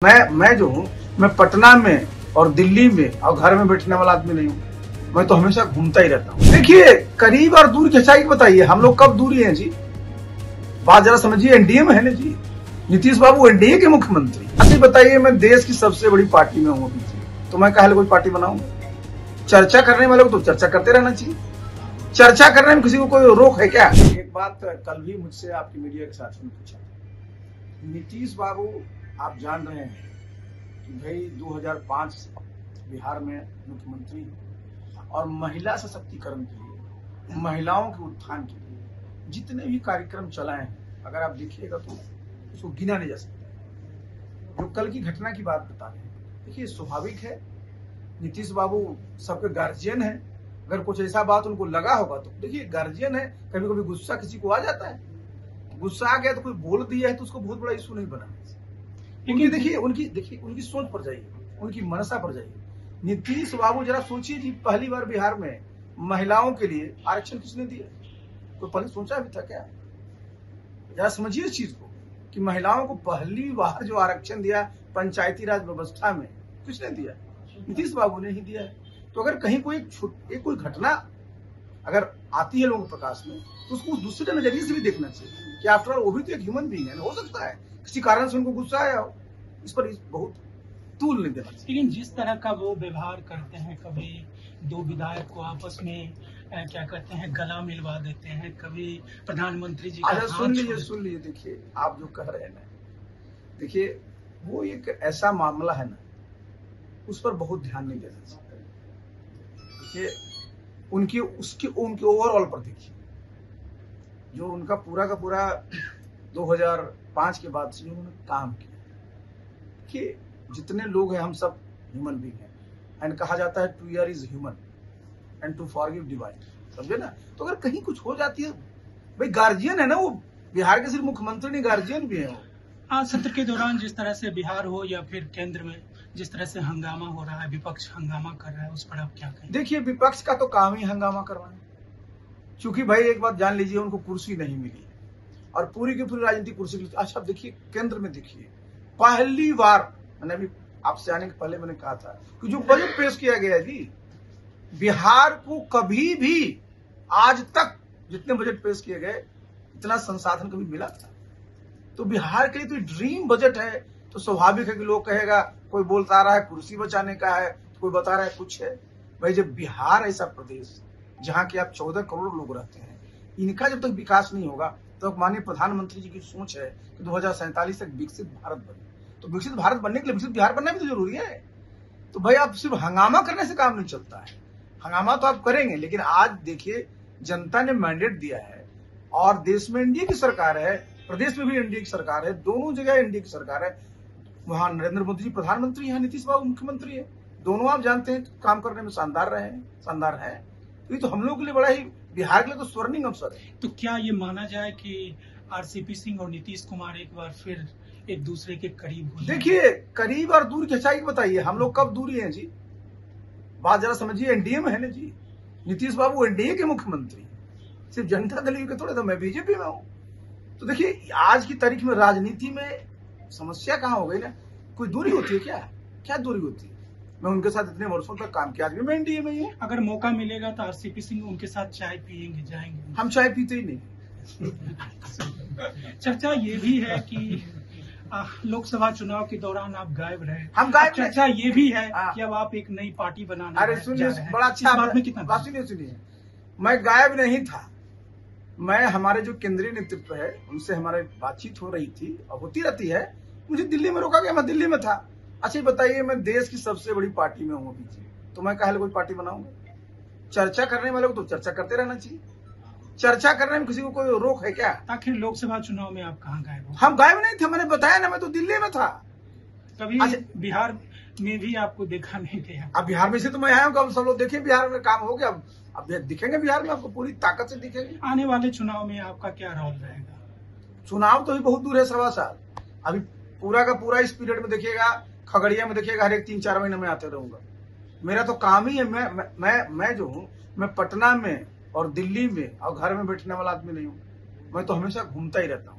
मैं जो हूँ, मैं पटना में और दिल्ली में और घर में बैठने वाला आदमी नहीं हूँ। मैं तो हमेशा घूमता ही रहता हूँ। देखिए, करीब और दूर की सच्चाई बताइए, हम लोग कब दूरी हैं जी? बात जरा समझिए, एनडीए में है ना जी। नीतीश बाबू एनडीए के मुख्यमंत्री। ऐसे बताइए, मैं देश की सबसे बड़ी पार्टी में हूँ अभी जी, तो मैं काहे कोई पार्टी बनाऊंगा? चर्चा करने वाले को तो चर्चा करते रहना चाहिए। चर्चा करने में किसी को कोई रोक है क्या? एक बात कल भी मुझसे आपकी मीडिया के साथ में पूछा, नीतीश बाबू आप जान रहे हैं कि भाई 2005 से बिहार में मुख्यमंत्री और महिला सशक्तिकरण के लिए, महिलाओं के उत्थान के लिए जितने भी कार्यक्रम चलाए हैं, अगर आप देखिएगा तो उसको गिना नहीं जा सकता। जो कल की घटना की बात बता रहे हैं, देखिए स्वाभाविक है, नीतीश बाबू सबके गार्जियन है। अगर कुछ ऐसा बात उनको लगा होगा तो देखिए, गार्जियन है, कभी कभी गुस्सा किसी को आ जाता है, गुस्सा आ गया तो कोई बोल दिया है तो उसको बहुत बड़ा इशू नहीं बना। क्योंकि देखिए उनकी सोच पर जाइए, उनकी मनसा पर जाइए। नीतीश बाबू जरा सोचिए जी, पहली बार बिहार में महिलाओं के लिए आरक्षण किसने दिया? कोई पहले सोचा भी था क्या? जरा समझिए इस चीज को कि महिलाओं को पहली बार जो आरक्षण दिया पंचायती राज व्यवस्था में, किसने दिया? नीतीश बाबू ने ही दिया है। तो अगर कहीं कोई घटना अगर आती है लोगों के प्रकाश में, तो उसको दूसरे नजरिए से भी देखना चाहिए कि आफ्टर ऑल वो भी तो एक ह्यूमन बीइंग है। हो सकता है किसी कारण से उनको गुस्सा आया हो, इस पर बहुत तूल नहीं देना चाहिए। लेकिन जिस तरह का वो व्यवहार करते हैं, कभी दो विधायक को आपस में क्या कहते हैं, गला मिलवा देते हैं, कभी प्रधानमंत्री जी का सुन लीजिए, देखिए आप जो कह रहे हैं ना, देखिए वो एक ऐसा मामला है ना, उस पर बहुत ध्यान नहीं देना चाहिए। देखिए उनके ओवरऑल पर देखिए, जो उनका पूरा का पूरा 2005 के बाद से उन्होंने काम किया कि जितने लोग हैं हम सब ह्यूमन बीइंग हैं, एंड कहा जाता है to hear is human and to forgive divine, समझे ना? तो अगर कहीं कुछ हो जाती है, भाई गार्जियन है ना वो, बिहार के सिर्फ मुख्यमंत्री नहीं, गार्जियन भी है वो। आज सत्र के दौरान जिस तरह से बिहार हो या फिर केंद्र में जिस तरह से हंगामा हो रहा है, विपक्ष हंगामा कर रहा है, उस पर आप क्या कहें? देखिए, विपक्ष का तो काम ही हंगामा करवाना। क्योंकि भाई एक बात जान लीजिए, उनको कुर्सी नहीं मिली और पूरी की पूरी राजनीतिक कुर्सी मिली। अच्छा देखिए, केंद्र में देखिए, पहली बार, मैंने अभी आपसे आने के पहले मैंने कहा था कि जो बजट पेश किया गया जी, बिहार को कभी भी आज तक जितने बजट पेश किए गए, इतना संसाधन कभी मिला था? तो बिहार के लिए तो ड्रीम बजट है। तो स्वाभाविक है कि लोग कहेगा, कोई बोलता रहा है कुर्सी बचाने का है, तो कोई बता रहा है कुछ है। भाई जब बिहार ऐसा प्रदेश जहां के आप 14 करोड़ लोग रहते हैं, इनका जब तक विकास नहीं होगा, तो माननीय प्रधानमंत्री जी की सोच है कि 2047 तक विकसित भारत बने। तो विकसित भारत बनने के लिए विकसित बिहार बनना भी तो जरूरी है। तो भाई आप सिर्फ हंगामा करने से काम नहीं चलता है। हंगामा तो आप करेंगे, लेकिन आज देखिए जनता ने मैंडेट दिया है और देश में एनडीए की सरकार है, प्रदेश में भी एनडीए की सरकार है, दोनों जगह एनडीए की सरकार है। वहां नरेंद्र मोदी जी प्रधानमंत्री हैं, नीतीश बाबू मुख्यमंत्री है। दोनों आप जानते हैं काम करने में शानदार रहे हैं, शानदार है। तो ये तो हम लोग के लिए बड़ा ही, बिहार के लिए तो स्वर्णिम अवसर है। तो क्या ये माना जाए कि आरसीपी सिंह और नीतीश कुमार एक बार फिर एक दूसरे के करीब हो? देखिए, करीब और दूर की सच्चाई बताइए, हम लोग कब दूरी हैं जी? बात जरा समझिए, एनडीए में है ना जी। नीतीश बाबू एनडीए के मुख्यमंत्री, सिर्फ जनता दल के थोड़े, तो मैं बीजेपी में हूँ। तो देखिए आज की तारीख में राजनीति में समस्या कहाँ हो गई ना, कोई दूरी होती है क्या? क्या दूरी होती है? मैं उनके साथ इतने वर्षों तक काम किया, आज भी मैं एनडीए में ही हूँ। अगर मौका मिलेगा तो आरसीपी सिंह उनके साथ चाय पियेंगे, जाएंगे? हम चाय पीते ही नहीं। चर्चा ये भी है कि लोकसभा चुनाव के दौरान आप गायब रहे। हम गायब। चर्चा ये भी है कि अब आप एक नई पार्टी बनाना। अरे सुनिए, बड़ा अच्छा बात में कितना बात सुनिए, मैं गायब नहीं था। मैं, हमारे जो केंद्रीय नेतृत्व है उनसे हमारी बातचीत हो रही थी और होती रहती है। मुझे दिल्ली में रोका गया, मैं दिल्ली में था। अच्छा बताइए, मैं देश की सबसे बड़ी पार्टी में हूँ अभी जी, तो मैं काहे कोई पार्टी बनाऊंगा? चर्चा करने वाले को तो चर्चा करते रहना चाहिए। चर्चा करने में किसी को कोई रोक है क्या? आखिर लोकसभा चुनाव में आप कहाँ गायब हो? हम गायब नहीं थे, मैंने बताया ना, मैं तो दिल्ली में था। कभी बिहार में भी आपको देखा नहीं गया? अब बिहार में से तो मैं आया हूँ, सब लोग देखे बिहार में काम हो गया। अब दिखेंगे बिहार में, आपको पूरी ताकत से दिखेंगे। आने वाले चुनाव में आपका क्या रोल रहेगा? चुनाव तो ही बहुत दूर है, 1.25 साल। अभी पूरा का पूरा इस पीरियड में देखिएगा, खगड़िया में देखिएगा, हर एक 3-4 महीने में आते रहूंगा। मेरा तो काम ही है, मैं जो हूँ, मैं पटना में और दिल्ली में और घर में बैठने वाला आदमी नहीं हूँ। मैं तो हमेशा घूमता ही रहता हूँ।